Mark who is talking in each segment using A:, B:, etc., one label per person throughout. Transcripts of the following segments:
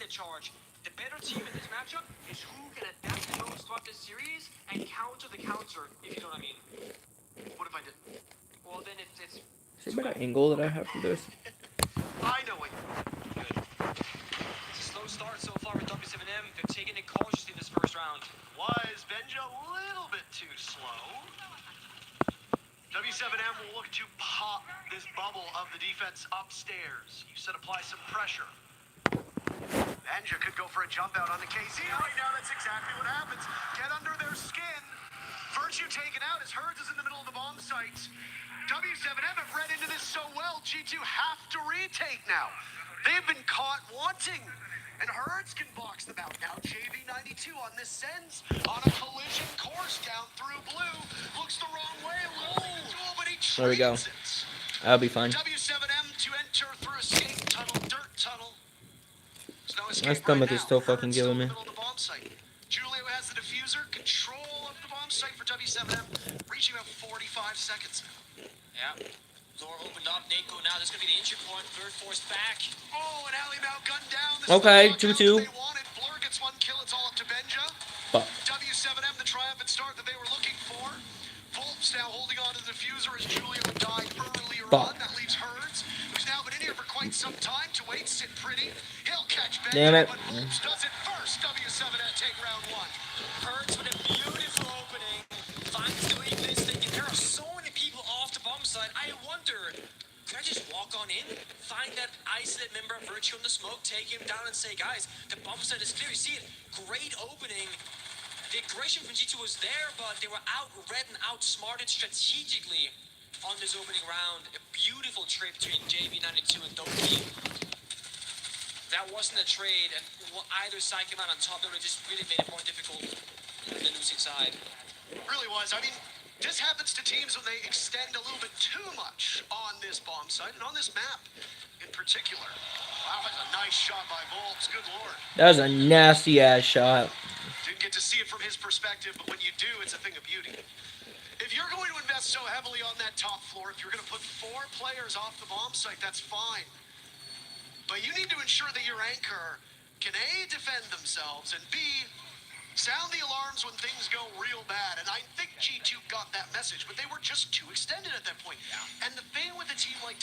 A: in charge. The better team in this matchup is who can adapt the most throughout this series and counter the counter, if you know what I mean. What if I didn't? Well, then it's
B: Is there a better angle that I have for this?
A: I know it. Good. It's a slow start so far with W7m. They're taking it cautiously this first round.
C: Was Benja a little bit too slow? W7m will look to pop this bubble of the defense upstairs. You said apply some pressure. Benja could go for a jump out on the KZ. Right now, that's exactly what happens. Get under their skin. Virtue taken out as Herds is in the middle of the bomb site. W7m have read into this so well, G2 have to retake now. They've been caught wanting. And Herds can box them out now. JV92 on this sends on a collision course down through blue. Looks the wrong way. Oh, but he
B: There we go.
C: it.
B: That'll be fine.
C: W7m to enter through escape tunnel, dirt tunnel. No
B: My stomach is still fucking killing me.
C: Julio has the diffuser, control of the bomb site for W7m, reaching about 45 seconds now.
A: Yeah. Door opened up, Nako now. This is going to be the entry point. Third force back.
C: Oh, and alley Mount gunned down. This
B: Okay,
C: is
B: 2-2.
C: Blur gets one kill. It's all up to Benja.
B: Fuck.
C: W7m, the triumphant start that they were looking for. Volps now holding on to the diffuser as Julio died earlier on. That leaves Herds, who's now been in here for quite some time to wait, sit pretty. He'll catch Benja,
B: Damn it.
C: but Volps does it first. W7m take round one.
A: Herds with a beautiful opening. Finds the weakness. There are so many people off the bomb site. I wonder, could I just walk on in, find that isolated member of Virtue in the smoke, take him down and say, guys, the bomb site is clear. You see it? Great opening. The aggression from G2 was there, but they were outread and outsmarted strategically on this opening round. A beautiful trade between JV92 and Doki. That wasn't a trade, and either side came out on top. It just really made it more difficult on the losing side.
C: It really was. I mean, this happens to teams when they extend a little bit too much on this bomb site and on this map in particular. Wow, that's a nice shot by Volps. Good lord.
B: That was a nasty ass shot.
C: Didn't get to see it from his perspective, but when you do, it's a thing of beauty. If you're going to invest so heavily on that top floor, if you're going to put 4 players off the bomb site, that's fine. But you need to ensure that your anchor can A, defend themselves, and B, sound the alarms when things go real bad. And I think G2 got that message, but they were just too extended at that point. Yeah. And the thing with a team like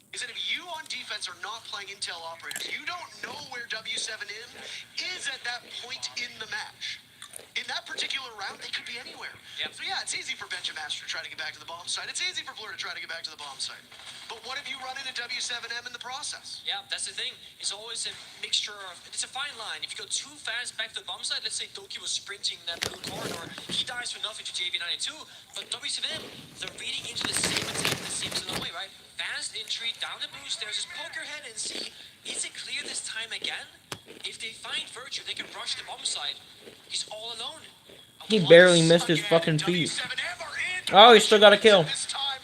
C: is that if you on defense are not playing intel operators, you don't know where W7m is at that point in the match. In that particular round, they could be anywhere. Yep. So yeah, it's easy for Benjamaster to try to get back to the bomb site. It's easy for Blur to try to get back to the bomb site. But what if you run into W7m in the process?
A: Yeah, that's the thing. It's always a mixture of... It's a fine line. If you go too fast back to the bomb site, let's say Doki was sprinting that blue corridor, he dies for nothing to JV92. But W7m, they're reading into the same attack, the same anomaly, right? Fast entry, down the boost, there's just poke your head and see, is it clear this time again? If they find Virtue, they can rush the bomb site. He's all alone.
B: He barely missed his fucking feet. Oh, he still got a kill.
C: This time,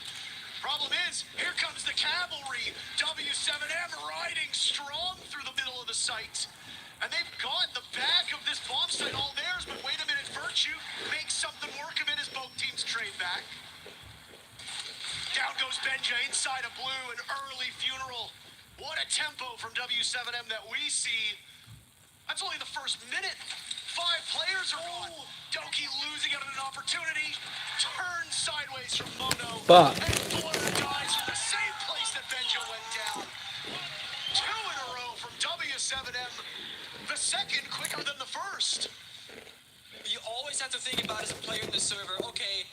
C: problem is, here comes the cavalry. W7m riding strong through the middle of the site. And they've got the back of this bomb site all theirs, but wait a minute, Virtue makes something work of it as both teams trade back. Down goes Benja inside of blue, an early funeral. What a tempo from W7m that we see. That's only the first minute. 5 players are on. Doki losing out on an opportunity. Turns sideways from Mono.
B: Fuck.
C: And Blur dies from the same place that Benja went down. 2 in a row from W7m. The second quicker than the first.
A: You always have to think about as a player in the server, okay,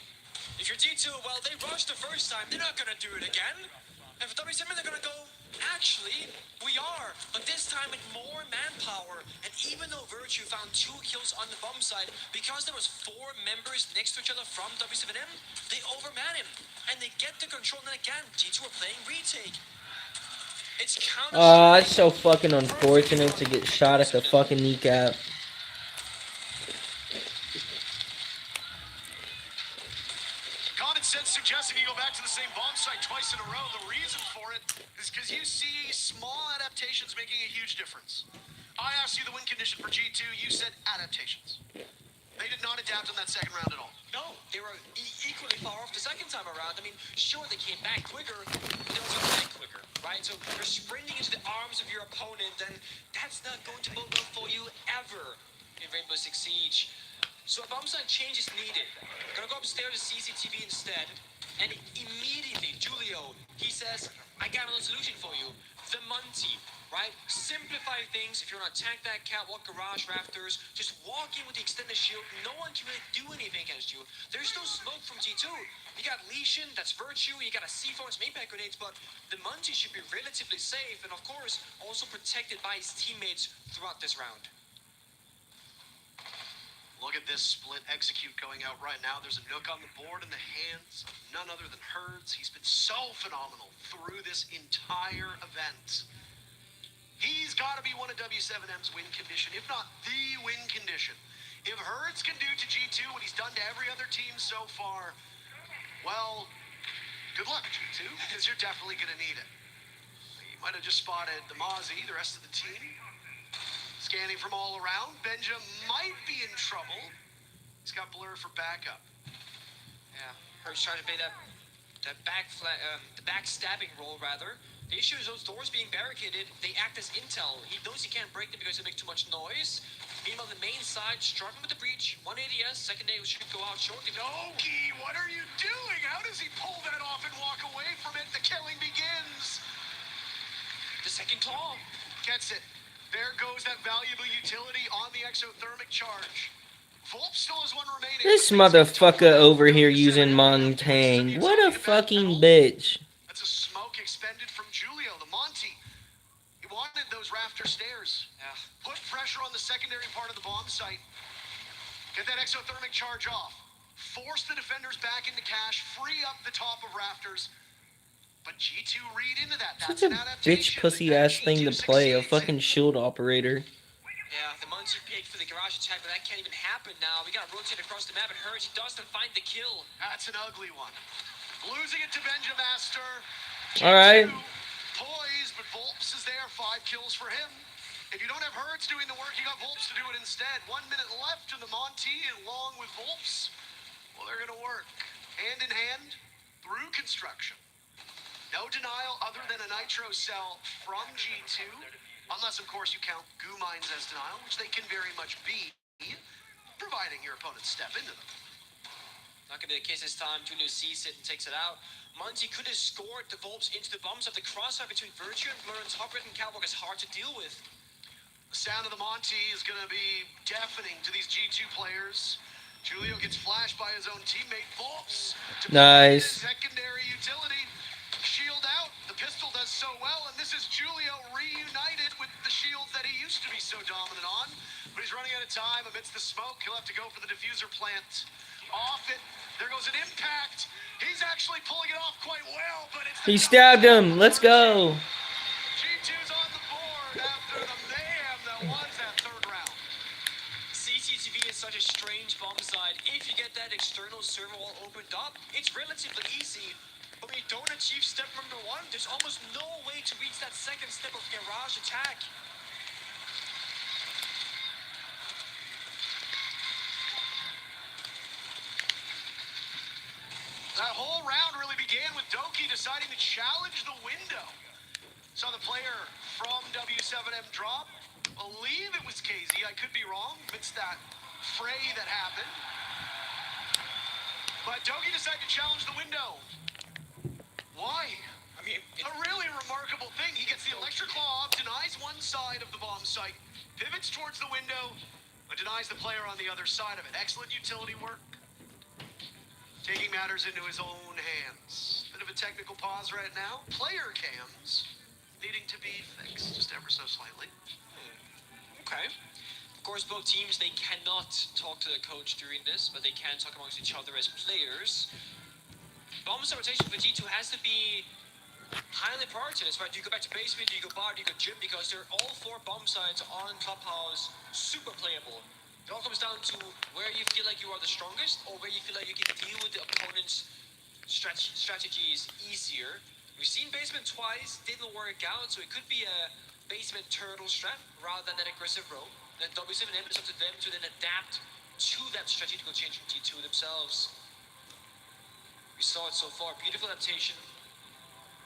A: if you're G2, well, they rushed the first time. They're not going to do it again. And for W7m, they're going to go, actually, we are. But this time with more manpower. And even though Virtue found 2 kills on the bomb side, because there was 4 members next to each other from W7m, they overman him. And they get the control. And again, G2 are playing retake. It's counter.
B: It's so fucking unfortunate to get shot at the fucking kneecap.
C: Common sense suggesting you go back to the same bomb site twice in a row. The reason for it is because you see small adaptations making a huge difference. I asked you the win condition for G2. You said adaptations. They did not adapt in that second round at all.
A: No, they were equally far off the second time around. I mean, sure, they came back quicker, but they also died quicker, right? So you're sprinting into the arms of your opponent, and that's not going to bode well for you ever in Rainbow Six Siege. So a bomb sign change is needed. Gonna go upstairs to CCTV instead, and immediately, Julio, he says, I got another solution for you. The Monty, right? Simplify things. If you want to attack that catwalk, garage, rafters, just walk in with the extended shield. No one can really do anything against you. There's no smoke from G2. You got Lesion, that's Virtue. You got a C4, it's main grenades, but the Monty should be relatively safe, and of course, also protected by his teammates throughout this round.
C: Look at this split execute going out right now. There's a Nook on the board in the hands of none other than Herds. He's been so phenomenal through this entire event. He's got to be one of W7M's win condition, if not the win condition. If Herds can do to G2 what he's done to every other team so far, well, good luck, G2, because you're definitely going to need it. You might have just spotted the Mozzie, the rest of the team. Scanning from all around, Benja might be in trouble. He's got Blur for backup.
A: Yeah, Hertz trying to play the backstabbing role rather. The issue is those doors being barricaded, they act as intel. He knows he can't break them because they make too much noise. Meanwhile, the main side struggling with the breach. One ADS, second day should go out shortly.
C: Doki, what are you doing? How does he pull that off and walk away from it? The killing begins.
A: The second claw.
C: Gets it. There goes that valuable utility on the exothermic charge. Volp still has one remaining.
B: This motherfucker over here using Montaigne. What a fucking bitch.
C: That's a smoke expended from Julio, the Monty. He wanted those rafter stairs.
A: Yeah.
C: Put pressure on the secondary part of the bomb site. Get that exothermic charge off. Force the defenders back into cache. Free up the top of rafters. But G2 read into that.
B: Such a bitch pussy ass thing to play, a fucking shield operator.
A: Yeah, the Muncie picked for the garage attack, but that can't even happen now. We got to rotate across the map, and Hertz, he doesn't find the kill.
C: That's an ugly one. Losing it to Benjamaster.
B: Alright.
C: Poised, but Volps is there. 5 kills for him. If you don't have Hertz doing the work, you got Volps to do it instead. 1 minute left in the Monty, along with Volps. Well, they're going to work hand in hand through construction. No denial other than a nitro cell from G2. Unless, of course, you count goo mines as denial, which they can very much be, providing your opponents step into them.
A: Not going to be the case this time. Julio sees it and takes it out. Monty could have scored the Volps into the bombs of the crossfire between Virtue and Blur, and top red and Catwalk is hard to deal with.
C: The sound of the Monty is going to be deafening to these G2 players. Julio gets flashed by his own teammate, Volps.
B: Nice.
C: Secondary utility. Shield out. The pistol does so well, and this is Julio reunited with the shield that he used to be so dominant on. But he's running out of time amidst the smoke. He'll have to go for the diffuser plant. Off it. There goes an impact. He's actually pulling it off quite well, but it's...
B: He stabbed him. Let's go.
C: G2's on the board after the mayhem that was that third round.
A: CCTV is such a strange bomb site. If you get that external server wall opened up, it's relatively easy. But when you don't achieve step number 1, there's almost no way to reach that second step of garage attack.
C: That whole round really began with Doki deciding to challenge the window. Saw the player from W7M drop. Believe it was KZ. I could be wrong. It's that fray that happened. But Doki decided to challenge the window. Why?
A: I mean,
C: A really remarkable thing. He gets the electric claw off, denies one side of the bomb site, pivots towards the window, but denies the player on the other side of it. Excellent utility work. Taking matters into his own hands. Bit of a technical pause right now. Player cams needing to be fixed just ever so slightly.
A: okay. Of course, both teams, they cannot talk to the coach during this, but they can talk amongst each other as players. Bomb rotation for G2 has to be highly prioritized, right? Do you go back to basement, do you go bar, do you go gym? Because they're all 4 bomb sites on Clubhouse, super playable. It all comes down to where you feel like you are the strongest, or where you feel like you can deal with the opponent's strategies easier. We've seen basement twice, didn't work out, so it could be a basement turtle strat rather than an aggressive roam. Then W7m, it's up to them to then adapt to that strategical change from T2 themselves. We saw it so far. Beautiful adaptation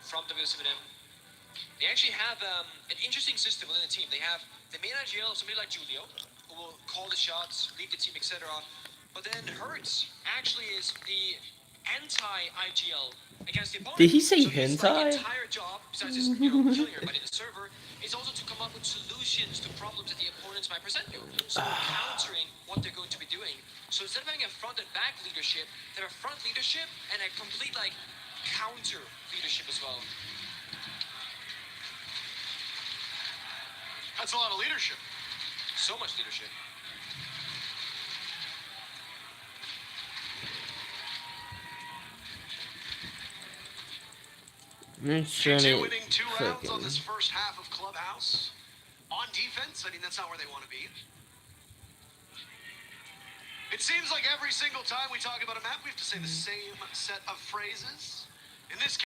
A: from W7m. They actually have an interesting system within the team. They have the main IGL, somebody like Julio, who will call the shots, lead the team, etc. But then Hertz actually is the anti-IGL against the opponent.
B: Did he say
A: so his
B: hentai?
A: entire job, besides just killing everybody in the server, is also to come up with solutions to problems that the opponents might present you. So countering what they're going to be doing. So instead of having a front and back leadership, they have a front leadership and a complete counter leadership as well.
C: That's a lot of leadership.
A: So much leadership.
C: T2 winning 2 rounds on this first half of Clubhouse. On defense, I mean, that's not where they want to be. It seems like every single time we talk about a map, we have to say the same set of phrases. In this case,